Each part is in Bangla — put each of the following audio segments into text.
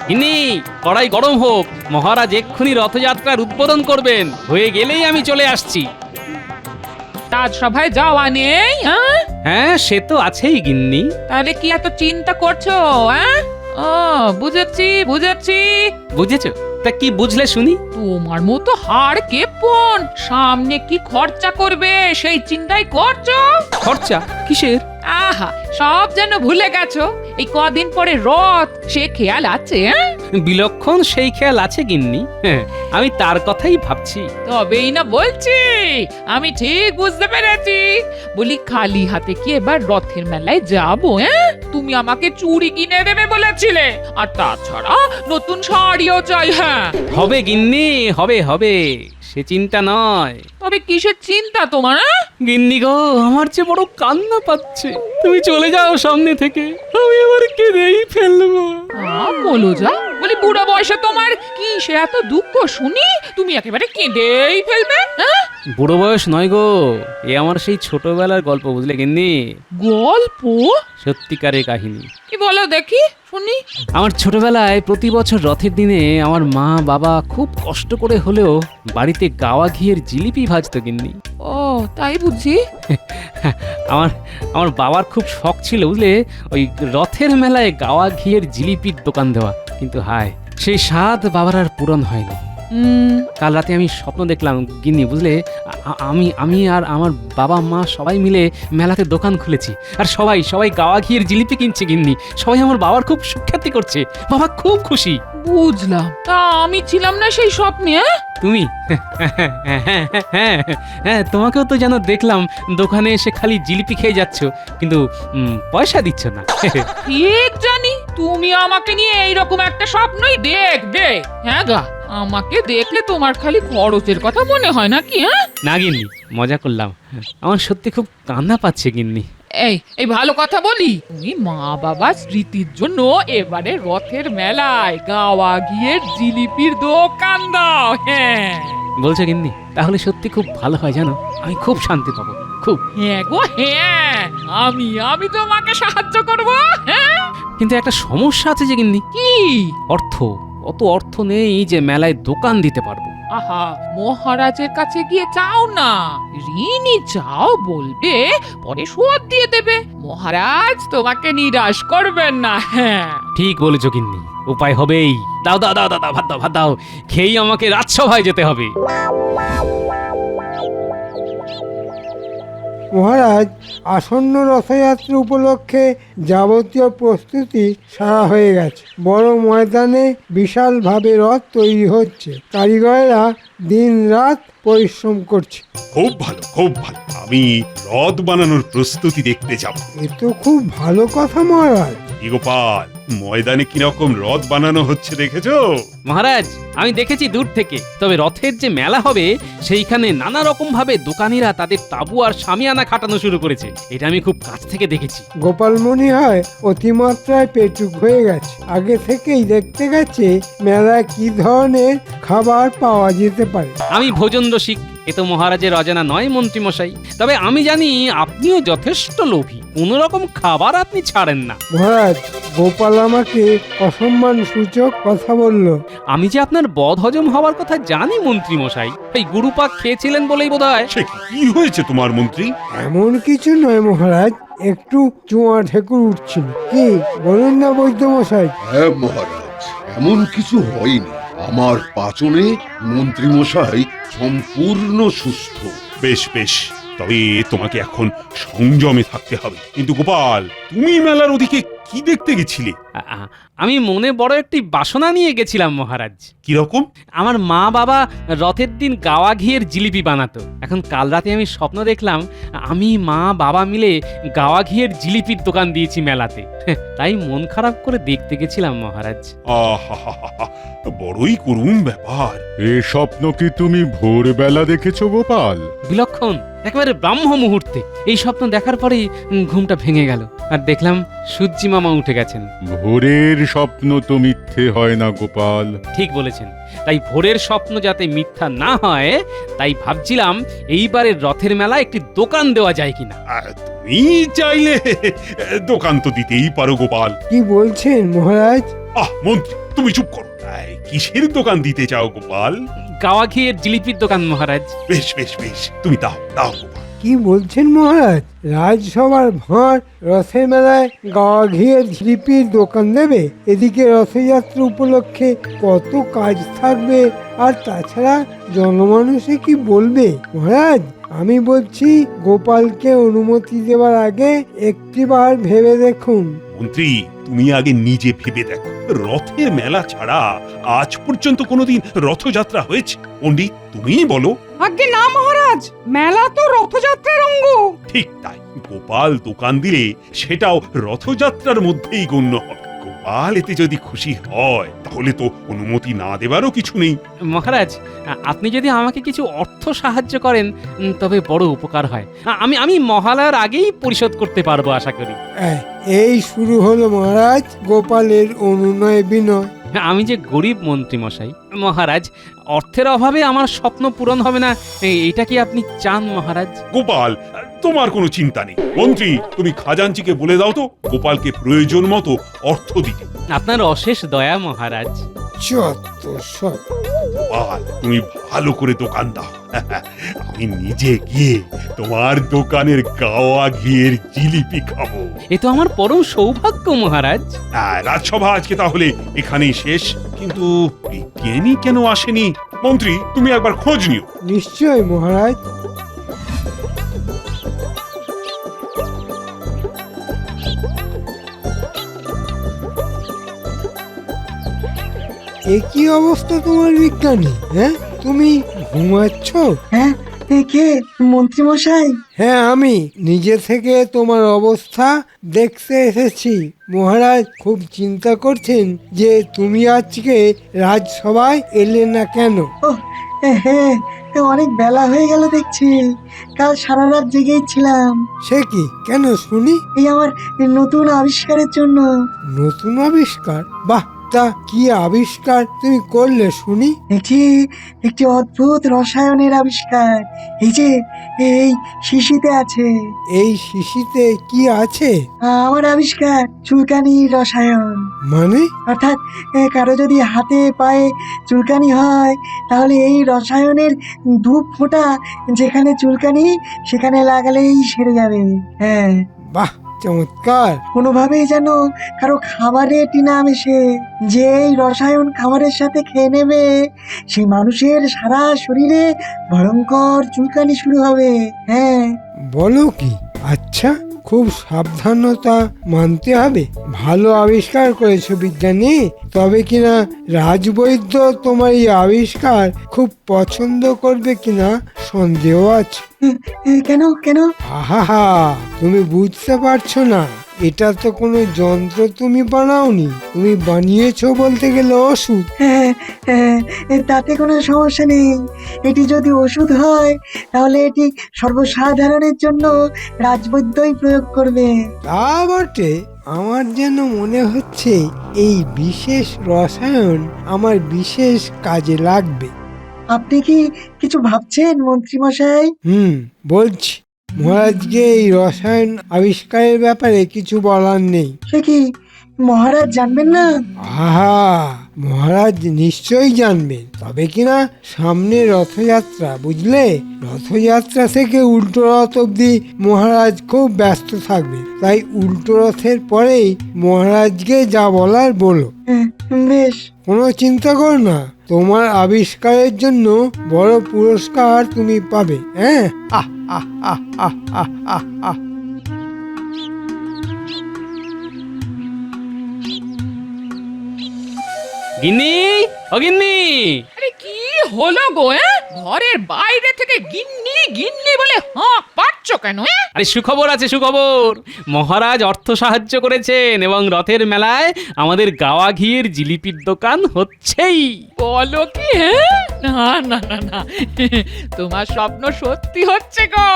গিন্নি, কড়াই গরম হোক, মহারাজ এক্ষুনি রথযাত্রার উদ্বোধন করবেন, হয়ে গেলেই আমি চলে আসছি। রাজসভায় যাওয়া নেই? হ্যাঁ, হ্যাঁ, সে তো আছেই গিন্নি। তাহলে কি এত চিন্তা করছো? হ্যাঁ, ও বুঝেছি বুঝেছি। বুঝেছো? তা কি বুঝলে শুনি? তোমার মতো হাড় কেপন সামনে কি খরচা করবে সেই চিন্তাই করছো। খরচা কিসের? আহা, সব যেন ভুলে গেছো। এই কদিন পরে রথ, সে খেয়াল আছে? হ্যাঁ, বিলক্ষণ সেই খেয়াল আছে গিন্নি। হ্যাঁ, আমি তার কথাই ভাবছি। তবেই না বলছি, আমি ঠিক বুঝতে পেরেছি। বলি খালি হাতে কি এবার রথের মেলায় যাবো? হ্যাঁ, তুমি আমাকে চুড়ি কিনে দেবে বলেছিলে, আর তাছাড়া নতুন শাড়িও চাই। হ্যাঁ, হবে গিন্নি, হবে হবে, সে চিন্তা নয়। তবে কিসের চিন্তা তোমার? হ্যাঁ? গিন্নি গো, আমার যে বড় কান্না পাচ্ছে, তুমি চলে যাও সামনে থেকে, আমি আবার কেঁদেই ফেলবো। বলো যা, বলি বুড়ো বয়সে তোমার কি সে এত দুঃখ শুনি তুমি একেবারে কেঁদেই ফেলবে? হ্যাঁ, বুড়ো বয়স নয় গো, এ আমার সেই ছোটবেলার গল্প, বুঝলে গিন্নি? গল্প? সত্যিকারের কাহিনী। কি বলো দেখি শুনি। আমার ছোটবেলায় প্রতি বছর রথের দিনে আমার মা বাবা খুব কষ্ট করে হলেও বাড়িতে গাওয়া ঘিয়ের জিলিপি ভাজতো গিন্নি। ও তাই বুঝি। আমার আমার বাবার খুব শখ ছিল, বুঝলে, ওই রথের মেলায় গাওয়া ঘিয়ের জিলিপির দোকান দেওয়া। কিন্তু হায়, সেই স্বাদ বাবার আর পূরণ হয়নি। কাল রাতে আমি স্বপ্ন দেখলাম গিন্নি, বুঝলে, আমি আমি আর আমার বাবা মা সবাই মিলে মেলাতে দোকান খুলেছি, আর সবাই সবাই গাওয়া ঘিয়ের জিলিপি কিনছে গিন্নি। সবাই আমার বাবার খুব সুখ্যাতি করছে, বাবা খুব খুশি। বুঝলাম, তা আমি ছিলাম না সেই স্বপ্নে? হ্যাঁ? তুমি? হ্যাঁ হ্যাঁ, তোমাকেও তো যেন দেখলাম দোকানে এসে খালি জিলিপি খেয়ে যাচ্ছ, কিন্তু পয়সা দিচ্ছ না। ঠিক জানি তুমি আমাকে নিয়ে এইরকম একটা স্বপ্নই দেখবে। হ্যাঁ গা, আমাকে দেখলে তোমার খালি খরচের কথা মনে হয় নাকি? হ্যাঁ, না গিন্নি, মজা করলাম, আমার সত্যি খুব কান্না পাচ্ছে গিন্নি। এই এই ভালো কথা বলি, তুমি মা বাবা স্মৃতির জন্য এবারে রথের মেলায় গাওয়া ঘিয়ের জিলিপির দোকান দাও। হ্যাঁ, বলছো গিন্নি? তাহলে সত্যি খুব ভালো হয়, জানো, আমি খুব শান্তি পাবো, খুব। হ্যাঁ গো হ্যাঁ, আমি আমি তোমাকে সাহায্য করব। হ্যাঁ, কিন্তু একটা সমস্যা আছে যে গিন্নি। কি? অর্থ। অত অর্থ নেই যে মেলায় দোকান দিতে পারবো। আহা, মহারাজের কাছে গিয়ে চাও না, ঋণই চাও, বলবে পরে শোধ দিয়ে দেবে। মহারাজ তোমাকে নিরাশ করবেন না। হ্যাঁ, ঠিক বলেছো গিন্নি, উপায় হবেই। দাও দাও দাও দাও, ভাত দাও, ভাত দাও, খেয়েই আমাকে রাজসভায় যেতে হবে। মহারাজ, আসন্ন রথযাত্রা উপলক্ষে যাবতীয় প্রস্তুতি সারা হয়ে গেছে। বড় ময়দানে বিশালভাবে রথ তৈরি হচ্ছে, কারিগরেরা দিন রাত পরিশ্রম করছে। খুব ভালো, খুব ভালো। আমি রথ বানানোর প্রস্তুতি দেখতে যাব। এ তো খুব ভালো কথা মহারাজ। কি গোপাল, ময়দানে কিরকম রথ বানানো হচ্ছে দেখেছো? মহারাজ, আমি দেখেছি দূর থেকে, তবে রথের যে মেলা হবে সেইখানে নানা রকম ভাবে দোকানিরা তাদের তাবু আর শামিয়ানা খাটানো শুরু করেছে, এটা আমি খুব কাছ থেকে দেখেছি। গোপাল মনে হয় অতিমাত্রায় পেটুক হয়ে গেছে। আগে থেকেই দেখতে গেছে মেলায় কি ধরনের খাবার পাওয়া যেতে পারে। আমি ভোজন রসিক, এ তো মহারাজের অজানা নয় মন্ত্রী মশাই। তবে আমি জানি আপনিও যথেষ্ট লোভী, কোন রকম খাবার আপনি ছাড়েন না। মহারাজ, গোপাল আমাকে অসম্মান সূচক কথা বলল। আমি যে আপনার বদ হজম হওয়ার কথা জানি মন্ত্রী মশাই, এই গুরুপাক খেয়েছিলেন বলেই বোধহয়। সে কি হয়েছে তোমার মন্ত্রী? এমন কিছু নয় মহারাজ, একটু চুয়া ঢেকুর উঠছিল। কি বলুন না বৈদ্য মশাই? হ্যাঁ মহারাজ, এমন কিছু হয়নি। আমার পাচনে মন্ত্রী মশাই সম্পূর্ণ সুস্থ। বেশ বেশ, তবে তোমাকে এখন সংযমে থাকতে হবে। কিন্তু গোপাল, তুমি মেলার ওদিকে কি দেখতে গেছিলে? আমি মনে বড় একটি বাসনা নিয়ে গেছিলাম মহারাজ। কিরকম? আমার মা বাবা রথের দিন গাওয়া ঘিয়ের জিলিপি বানাতো। এখন কাল রাতে আমি স্বপ্ন দেখলাম আমি মা বাবা মিলে গাওয়া ঘিয়ের জিলিপির দোকান দিয়েছি মেলাতে, তাই মন খারাপ করে দেখতে গেছিলাম মহারাজ। আহা, বড়ই করুণ ব্যাপার। এ স্বপ্ন কি তুমি ভোরবেলা দেখেছো গোপাল? বিলক্ষণ, একেবারে ব্রাহ্ম মুহূর্তে এই স্বপ্ন দেখার পরেই ঘুমটা ভেঙে গেল, আর দেখলাম সূর্যি মামা উঠে গেছেন। ভোরের স্বপ্ন তো মিথ্যে হয় না গোপাল। ঠিক বলেছেন, তাই ভোরের স্বপ্ন যাতে মিথ্যা না হয় তাই ভাবছিলাম এইবারের রথের মেলায় একটি দোকান দেওয়া যায় কিনা। তুমি চাইলে দোকান তো দিতেই পারো গোপাল। কি বলছেন মহারাজ? মন্ত্রী তুমি চুপ করো। এই, কিসের দোকান দিতে চাও গোপাল? গাওয়া ঘিয়ের জিলিপির দোকান মহারাজ। বেশ বেশ বেশ, তুমি দাও দাও গোপাল। কি বলছেন মহারাজ? রাজসভার ভাঁড় রথের মেলায় গাওয়া ঘিয়ের জিলিপির দোকান দেবে? এদিকে রথযাত্রা উপলক্ষে কত কাজ থাকবে, আর তাছাড়া জনমানুষে কি বলবে? মহারাজ, আমি বলছি গোপালকে অনুমতি দেওয়ার আগে একটিবার ভেবে দেখুন। মন্ত্রী তুমি আগে নিজে ভেবে দেখো, রথের মেলা ছাড়া আজ পর্যন্ত কোনোদিন রথযাত্রা হয়েছে? পণ্ডিত তুমিই বলো। আজ্ঞে না মহারাজ, মেলা তো রথযাত্রার অঙ্গ। ঠিক তাই, গোপাল দোকান দিলে সেটাও রথযাত্রার মধ্যেই গণ্য হবে। গোপাল এতে যদি খুশি হয় তাহলে তো অনুমতি না দেবারও কিছু নেই। মহারাজ, আপনি যদি আমাকে কিছু অর্থ সাহায্য করেন তবে বড় উপকার হয়। আমি মহালয়ার আগেই পরিশোধ করতে পারবো আশা করি। এই শুরু হলো মহারাজ গোপালের অনুনয় বিনয়। আমি যে গরিব মন্ত্রী মশাই, মহারাজ অর্থের অভাবে আমার স্বপ্ন পূরণ হবে না, এটা কি আপনি চান মহারাজ? গোপাল তোমার কোনো চিন্তা নেই। মন্ত্রী তুমি খাজাঞ্চিকে বলে দাও তো গোপালকে প্রয়োজন মতো অর্থ দিতে। আপনার অশেষ দয়া মহারাজ। যত সব। গোপাল তুমি ভালো করে দোকান দাও। আমি নিজে গিয়ে তোমার দোকানের গাওয়া ঘিয়ের জিলিপি খাবো। এ তো আমার পরম সৌভাগ্য মহারাজ। রাজসভা আজকে তাহলে এখানেই শেষ। কিন্তু বিজ্ঞানী কেন আসেনি? মন্ত্রী তুমি একবার খোঁজ নিও। নিশ্চয় মহারাজ। এ কি অবস্থা তোমার বিজ্ঞানী? হ্যাঁ, তুমি ঘুমাচ্ছ? হ্যাঁ, কে মন্ত্রী মশাই? হ্যাঁ, আমি নিজে থেকে তোমার অবস্থা দেখতে এসেছি। মহারাজ খুব চিন্তা করছেন যে তুমি আজকে রাজসভায় এলে না কেন। ও হ্যাঁ, অনেক বেলা হয়ে গেল দেখছি। কাল সারা রাত জেগেই ছিলাম। সে কি? কেন শুনি। এই আমার নতুন আবিষ্কারের জন্য। নতুন আবিষ্কার? বাহ, তা কি আবিষ্কার তুমি করলে শুনি? একটি অদ্ভুত রসায়নের আবিষ্কার। এই শিশিতে আছে। এই শিশিতে কি আছে? আমার আবিষ্কার চুলকানির রসায়ন। মানে? অর্থাৎ কারো যদি হাতে পায়ে চুলকানি হয় তাহলে এই রসায়নের ধূপ ফোঁটা যেখানে চুলকানি সেখানে লাগালেই সেরে যাবে। হ্যাঁ, বাহ, চমৎকার। কোনোভাবেই যেন কারো খাবারে টিনা মেশে, যে এই রসায়ন খাবারের সাথে খেয়ে নেবে সেই মানুষের সারা শরীরে ভয়ঙ্কর চুলকানি শুরু হবে। হ্যাঁ। বলো কি? আচ্ছা, খুব সাবধানতা মানতে হবে। ভালো আবিষ্কার করেছো বিজ্ঞানী। তবে কিনা রাজবৈদ্য তোমার এই আবিষ্কার খুব পছন্দ করবে কিনা সন্দেহ আছে। কেন? আহা, তুমি বুঝতে পারছো না। এটা তো কোনো যন্ত্র তুমি বানাওনি, তুমি বানিয়েছো বলতে গেলে ওষুধ। তাতে কোনো সমস্যা নেই। এটি যদি ওষুধ হয় তাহলে এটি সর্বসাধারণের জন্য রাজবৈদ্যই প্রয়োগ করবে। তা বটে। আমার যেন মনে হচ্ছে এই বিশেষ রসায়ন আমার বিশেষ কাজে লাগবে। আপনি কি কিছু ভাবছেন মন্ত্রী মশাই? বলছি। মহারাজকে এই রসায়ন আবিষ্কারের ব্যাপারে কিছু বলার নেই। সে কি মহারাজ জানবেন না? আহা, মহারাজ নিশ্চয়ই জানবেন। তবে কিনা সামনে রথযাত্রা, বুঝলে? রথযাত্রা থেকে উল্টো রথ অব্দি মহারাজ খুব ব্যস্ত থাকবে। তাই উল্টো রথের পরেই মহারাজকে যা বলার বলো। বেশ। কোনো চিন্তা করো না, তোমার আবিষ্কারের জন্য বড় পুরস্কার তুমি পাবে। হ্যাঁ, আহ আহ আহ আহ আহ আহ আহ। গিন্নি, ও গিন্নি। আরে কি হলো গো? ঘরের বাইরে থেকে গিন্নি গিন্নি বলে হাঁক পাচ্ছ কেন? আরে সুখবর আছে, সুখবর। মহারাজ অর্থ সাহায্য করেছেন এবং রথের মেলায় আমাদের গাওয়া ঘিয়ের জিলিপির দোকান হচ্ছেই। বলো কি? না না না না, তোমার স্বপ্ন সত্যি হচ্ছে গো।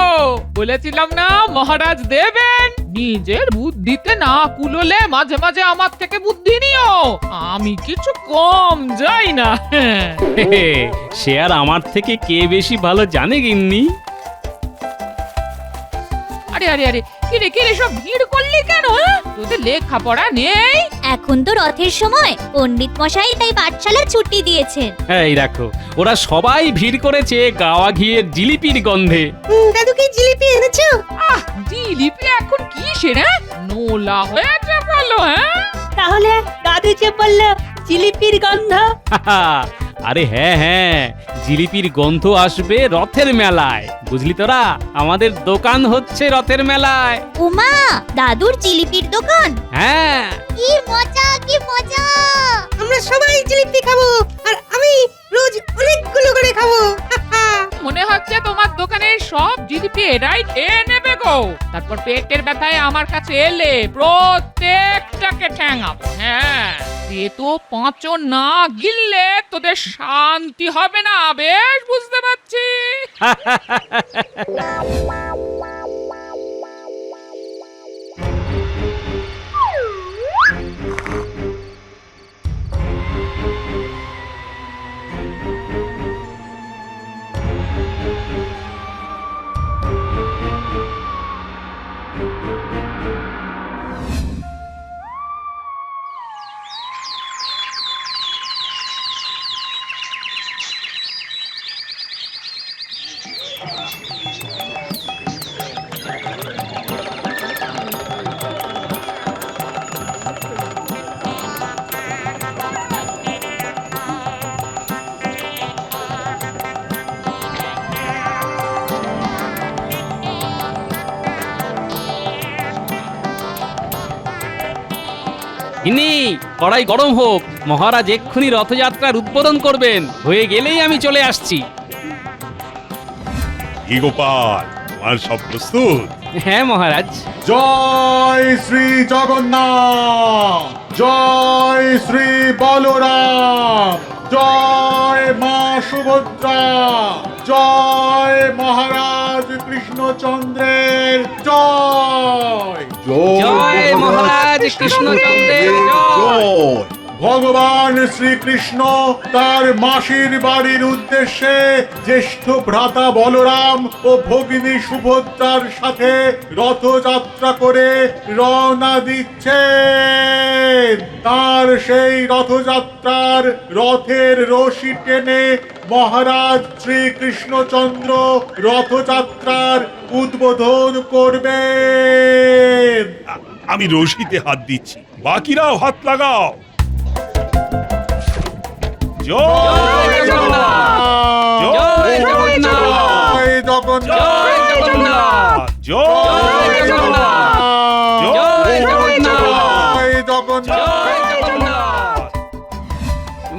বলেছিলাম না মহারাজ দেবেন। নিজের বুদ্ধিতে না কুলোলে মাঝে মাঝে আমার থেকে বুদ্ধি নিও। আমি কিছু কম যাই না। সে আর আমার থেকে কে বেশি ভালো জানে গিন্নি? আরে আরে আরে, কিরে কিরে সব ভিড় করলি কেন? তোদের লেখাপড়া নেই? এখন তো রথের সময়, পণ্ডিত মশাই তাই পাঠশালা ছুটি দিয়েছেন। এই দেখো, ওরা সবাই ভিড় করেছে গাওয়া ঘিয়ের জিলিপির গন্ধে। দাদু কি জিলিপি এনেছো? আহ, জিলিপি এখন কি সেরা নোলা হয়েছে বলো? হ্যাঁ, তাহলে দাদু যে বলল জিলিপির গন্ধ। আরে হ্যাঁ হ্যাঁ, জিলিপির গন্ধ আসবে রথের মেলায়, বুঝলি তোরা? আমাদের দোকান হচ্ছে রথের মেলায়। উমা, দাদুর জিলিপির দোকান? হ্যাঁ, কি মজা, কি মজা! আমরা সবাই জিলিপি খাবো, আর আমি রোজ অনেকগুলো করে খাবো। মনে হচ্ছে তোমার দোকানের সব জিলিপি এরাই খেয়ে নেবে গো। তারপর পেটের ব্যথায় আমার কাছে এলে প্রত্যেকটাকে ঠ্যাঙাবো। হ্যাঁ, সে তো পাঁচও না গিললে তোদের শান্তি হবে না, বেশ বুঝতে পারছি। ইনি কড়াই গরম হোক, মহারাজ এক্ষুনি রথযাত্রার উদ্বোধন করবেন, হয়ে গেলেই আমি চলে আসছি। কি গোপাল, তোমার সব প্রস্তুত? হ্যাঁ মহারাজ। জয় শ্রী জগন্নাথ, জয় শ্রী বলরাম, জয় মা সুভদ্রা, জয় মহারাজ কৃষ্ণচন্দ্রের জয়। জয় মহারাজ কৃষ্ণচন্দ্রের জয়। ভগবান শ্রীকৃষ্ণ তার মাসির বাড়ির উদ্দেশ্যে জ্যেষ্ঠ ভ্রাতা বলরাম ও ভগিনী সুভদ্রার সাথে রথযাত্রা করে রওনা দিচ্ছেন। তার সেই রথযাত্রার রথের রশি টেনে মহারাজ শ্রীকৃষ্ণচন্দ্র রথযাত্রার উদ্বোধন করবেন। আমি রশিতে হাত দিচ্ছি, বাকিরাও হাত লাগাও। জয় জগন্নাথ, জয় জগন্নাথ, জয় জগন্নাথ, জয় জগন্নাথ, জয় জগন্নাথ, জয় জগন্নাথ, জয় জগন্নাথ। জয় জগন্নাথ।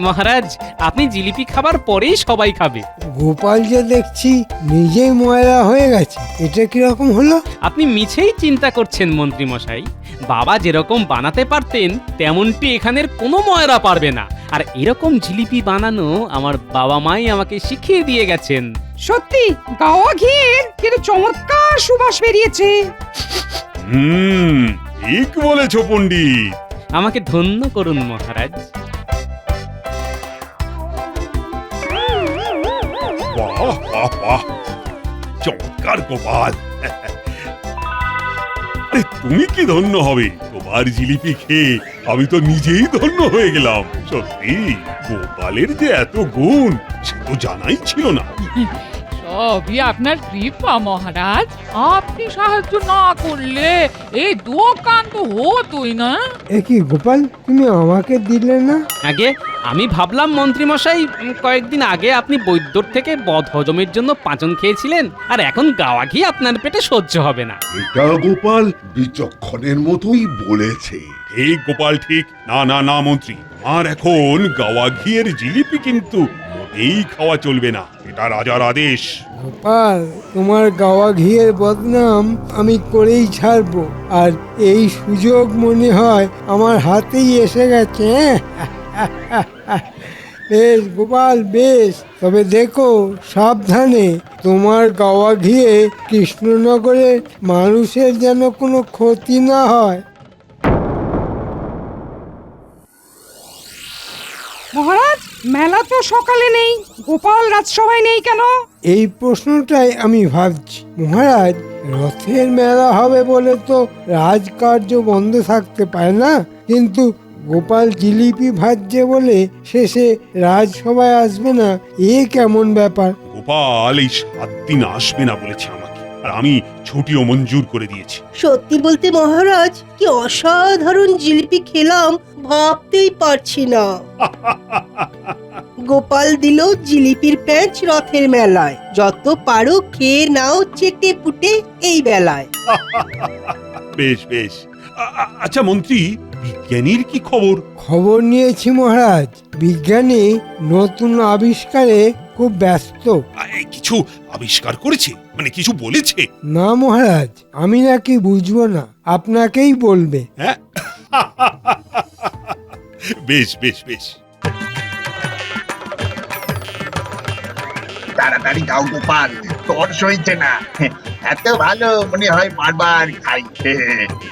মহারাজ, আপনি জিলিপি খাবার পরেই সবাই খাবে। গোপাল যে দেখছি নিজেই ময়লা হয়ে গেছে, এটা কিরকম হলো? আপনি মিছেই চিন্তা করছেন মন্ত্রী মশাই। বাবা যেরকম বানাতে পারতেন তেমনটি এখানের কোনো ময়রা পারবে না। আর এরকম জিলিপি বানানো আমার বাবা মাই আমাকে শিখিয়ে দিয়ে গেছেন। সত্যি গাওয়া ঘিয়ের কিন্তু চমৎকার সুবাস বেরিয়েছে। ঠিক বলেছ পণ্ডিত। আমাকে ধন্য করুন মহারাজ। বাহ বাহ বাহ, চমৎকার গোপাল। আরে তুমি কি ধন্য হবে, তোমার জিলিপি খেয়ে আমি তো নিজেই ধন্য হয়ে গেলাম। সত্যি গোপালের যে এত গুণ সে তো জানাই ছিল না। সবই আপনার কৃপা মহারাজ। আপনি সাহায্য না করলে এই দোকান তো হতোই না। এ কি গোপাল, তুমি আমাকে দিলে না? আগে আমি ভাবলাম মন্ত্রী মশাই কয়েকদিন আগে আপনি বৈদ্যর থেকে বদ হজমের জন্য পাঁচন খেয়েছিলেন, আর এখন গাওয়া ঘি আপনার পেটে সহ্য হবে না। এটা গোপাল বিচক্ষণের মতোই বলেছে। ঠিক গোপাল ঠিক। না না না মন্ত্রী, আর এখন গাওয়া ঘিয়ের জিলিপি কিন্তু মোটেই খাওয়া চলবে না, এটা রাজার আদেশ। গোপাল, তোমার গাওয়া ঘিয়ের বদনাম আমি করেই ছাড়বো, আর এই সুযোগ মনে হয় আমার হাতেই এসে গেছে। বেশ গোপাল বেশ, তবে দেখো সাবধানে, তোমার গাওয়া ঘিয়ে কৃষ্ণনগরের মানুষের যেন কোনো ক্ষতি না হয়। মহারাজ, মেলা তো সকালে নেই, গোপাল রাজসভায় নেই কেন? এই প্রশ্নটাই আমি ভাবছি। মহারাজ, রথের মেলা হবে বলে তো রাজকার্য বন্ধ থাকতে পারে না, কিন্তু গোপাল জিলিপি ভাজছে বলে শেষে রাজসভায় আসবে না, এ কেমন ব্যাপার? গোপাল এই 7 দিন আসবে না বলেছে আমাকে, আর আমি ছুটিও মঞ্জুর করে দিয়েছি। সত্যি বলতে মহারাজ, কি অসাধারণ জিলিপি খেলাম ভাবতেই পারছি না। গোপাল দিল জিলিপির প্যাঁচ রথের মেলায়, যত পারো খেয়ে নাও চেটে পুটে এই বেলায়। বেশ বেশ। আচ্ছা মন্ত্রী, বিজ্ঞানীর কি খবর? খবর নিয়েছি মহারাজ, বিজ্ঞানী নতুন আবিষ্কারে খুব ব্যস্ত। কিছু আবিষ্কার করেছে, মানে কিছু বলেছে? না মহারাজ, আমি নাকি বুঝবো না, আপনাকেই বলবে। হ্যাঁ। বেশ বেশ বেশ। তাড়াতাড়ি খাও গোপাল, তোর সইছে না। এত ভালো মনে হয় বারবার খাই।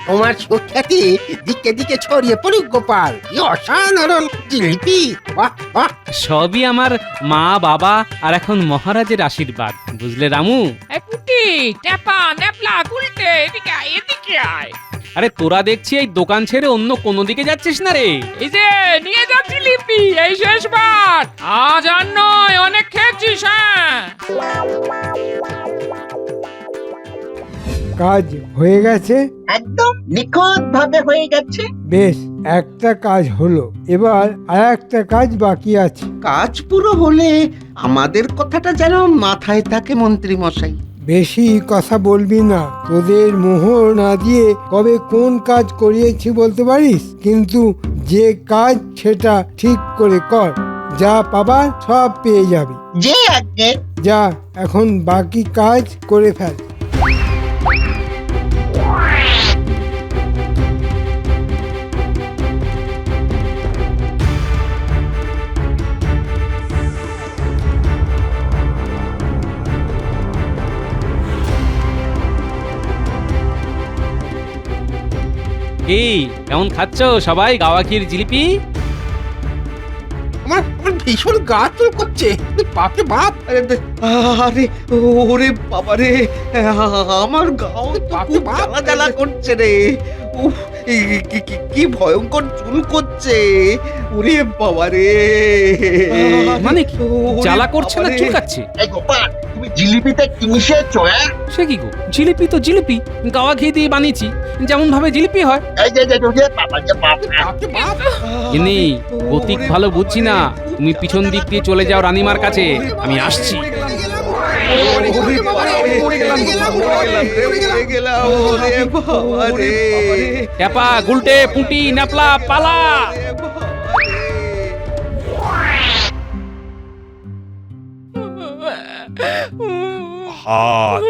তোমার সুখ্যাতি দিকে দিকে ছড়িয়ে পড়ুক গোপাল, কি অসাধারণ জিলিপি! বাহ বাহ! সবই আমার মা, বাবা আর এখন মহারাজের আশীর্বাদ, বুঝলে রামু? এই পুটি, টেপা, নেপলা, উল্টে, এদিকে আয়, এদিকে আয়। আরে তোরা দেখছি এই দোকান ছেড়ে অন্য কোনো দিকে যাচ্ছিস না রে? এই যে নিয়ে যা জিলিপি, এই শেষবার। আজ আর নয়, অনেক খেয়েছিস। হ্যাঁ, কাজ হয়ে গেছে? একদম নিখুঁত ভাবে হয়ে গেছে। বেশ, একটা কাজ হলো, এবার আর একটা কাজ বাকি আছে। কাজ পুরো হলে আমাদের কথাটা যেন মাথায় থাকে মন্ত্রী মশাই। বেশি কথা বলবি না, তোদের মোহর না দিয়ে কবে কোন কাজ করিয়েছি বলতে পারিস, কিন্তু যে কাজ সেটা ঠিক করে কর, যা পাবার সব পেয়ে যাবি। যে আগে যা, এখন বাকি কাজ করে ফেল। কি কেমন খাচ্ছ সবাই গাওয়া ক্ষীর জিলিপি? আমার ভীষণ গা চুল করছে, বাপরে বাপ! আরে ওরে বাবা রে, আমার গাও খুব জ্বালা জ্বালা করছে রে। উফ, কি ভয়ঙ্কর চুল করছে! ওরে বাবা রে! মানে কি, জ্বালা করছে না চুলকাচ্ছে? এই গোপাল, তুমি জিলিপিতে কি মিশিয়েছো? সে কি গো, জিলিপি তো জিলিপি, গাওয়া ঘি দিয়ে বানিয়েছি, যেমন ভাবে জিলিপি হয়। এই যে বাবা যে বাপ। ইনি গতিক ভালো বুঝছি না, তুমি পিছন দিক দিয়ে চলে যাও রানীমার কাছে, আমি আসছি। ট্যাপা, গুলটে, পুঁটি, ন্যাপলা, পালা।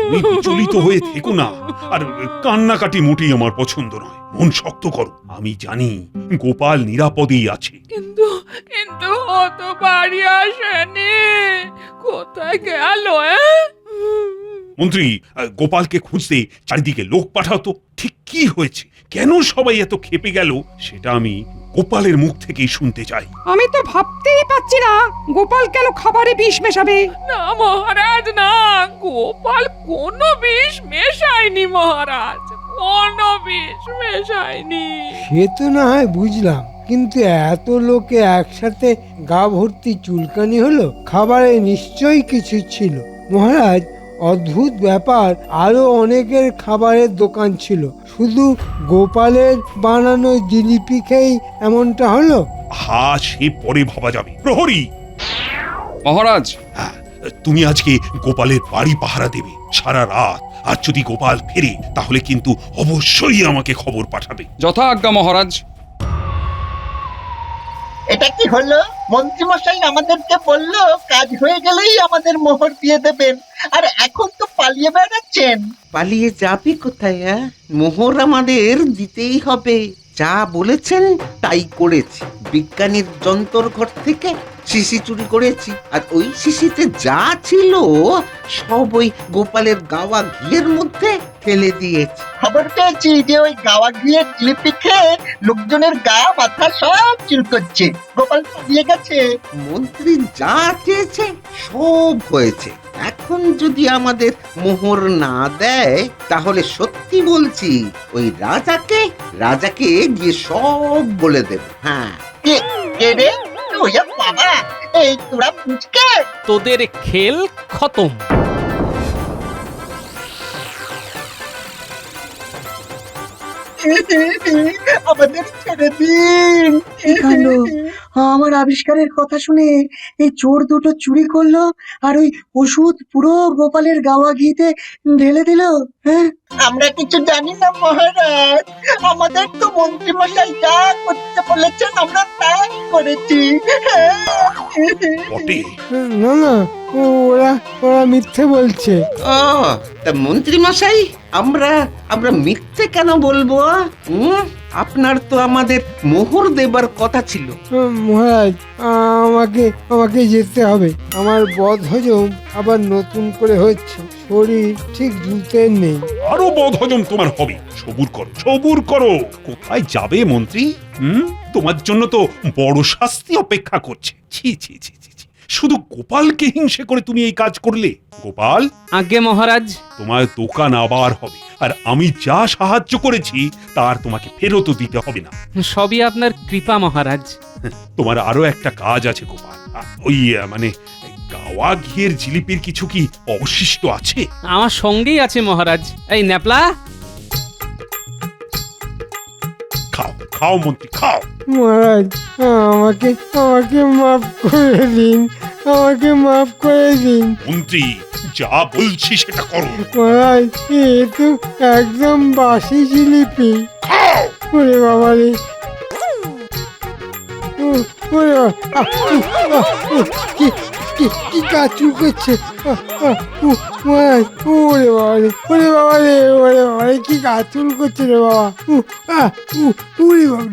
তুমি বিচলিত হয়ে থেকো না, আর কান্নাকাটি মোটেই আমার পছন্দ নয়। মন শক্ত করো, আমি জানি গোপাল নিরাপদেই আছে। কিন্তু কিন্তু ও তো বাড়ি আসেনি, কোথায় গেল? মন্ত্রী, গোপালকে খুঁজতে চারিদিকে লোক পাঠাও তো। ঠিক কি হয়েছে, কেন সবাই এত ক্ষেপে গেল, সেটা আমি গোপালের মুখ থেকেই শুনতে চাই। আমি তো ভাবতেই পাচ্ছি না গোপাল কেন খাবারে বিষ মেশাবে। না মহারাজ, না, গোপাল কোনো বিষ মেশায়নি মহারাজ, কোনো বিষ মেশায়নি। সে তো না হয় বুঝলাম, কিন্তু এত লোকে একসাথে গা ভর্তি চুলকানি হলো, খাবারে নিশ্চয়ই কিছু ছিল। মহারাজ, অদ্ভুত ব্যাপার, আরো অনেকের খাবারের দোকান ছিল, শুধু গোপালের বানানো জিলিপি খেয়েই এমনটা হলো। সে পরে ভাবা যাবে। প্রহরী মহারাজ, তুমি আজকে গোপালের বাড়ি পাহারা দেবে সারা রাত, আর যদি গোপাল ফেরে তাহলে কিন্তু অবশ্যই আমাকে খবর পাঠাবে। যথা আজ্ঞা মহারাজ। এটা কি হলো? মন্ত্রী মশাই আমাদেরকে বললো কাজ হয়ে গেলেই আমাদের মোহর দিয়ে দেবেন, আর এখন তো পালিয়ে বেড়াচ্ছেন। পালিয়ে যাবি কোথায়? মোহর আমাদের দিতেই হবে। যা বলেছেন তাই করেছি। বিজ্ঞানীর যন্ত্র ঘর থেকে শিশি চুরি করেছি, আর ওই শিশিতে যা ছিল সব ওই গোপালের গাওয়া ঘিয়ের মধ্যে ফেলে দিয়েছি। খবর পেয়েছি যে ওই গাওয়া ঘিয়ের জিলিপি খেয়ে লোকজনের গা মাথা সব চুলকোচ্ছে। গোপাল পালিয়ে গেছে। মন্ত্রী যা চেয়েছে সব হয়েছে। এখন যদি আমাদের মোহর না দেয় তাহলে সত্যি বলছি ওই রাজাকে গিয়ে সব বলে দেব। হ্যাঁ, কে রে? ওয়া বাবা, এই তোরা পুচকে তোদের খেল খতম। আমাদের ছেড়ে দিন। কি কাণ্ড! আমার আবিষ্কারের কথা শুনে এই চোর দুটো চুরি করলো আর ওই ওষুধ পুরো গোপালের গাওয়া ঘিতে ঢেলে দিল। হ্যাঁ, আমরা কিছু জানি না মহারাজ, আমাদের তো মন্ত্রী মশাই যা করতে বলেছেন আমরা তাই করেছি। বটে, না না, ওরা ওরা মিথ্যে বলছে। ও তা মন্ত্রী মশাই, আমরা মিথ্যে কেন বলবো? আপনার তো আমাদের মোহর দেবার কথা ছিল। মহারাজ, আমাকে যেতে হবে। আমার বদহজম আবার নতুন করে হচ্ছে, শরীর ঠিক জুতের নেই। আরো বদহজম তোমার হবে। সবুর করো। কোথায় যাবে মন্ত্রী? তোমার জন্য তো বড় শাস্তি অপেক্ষা করছে। ছি ছি ছি ছি ছি। শুধু গোপালকে হিংসে করে তুমি এই কাজ করলে। গোপাল, আজ্ঞে মহারাজ। তোমার দোকান আবার হবে, আর আমি যা সাহায্য করেছি তার তোমাকে ফেরতও দিতে হবে না। সবই আপনার কৃপা মহারাজ। তোমার আরো একটা কাজ আছে গোপাল। ওই মানে গাওয়া ঘিয়ের জিলিপির কিছু কি অবশিষ্ট আছে? আমার সঙ্গেই আছে মহারাজ। এই ন্যাপলা, খাও খাও মন্ত্রী, খাও। মহারাজ, আমাকে মাফ করে দিন, আমাকে মাফ করে দিন। মন্ত্রী, যা বলছি সেটা করো। মহারাজ, এ তো একদম বাসি জিলিপি। খাও। ওরে বাবা রে, ওরে বাবা, কি কাচু করছে। মহারাজ, ওরে বাবা রে, ওরে বাবা রে, ওরে বাবা রে, কি কাচুল করছে রে বাবা। ওরে বাবা রে,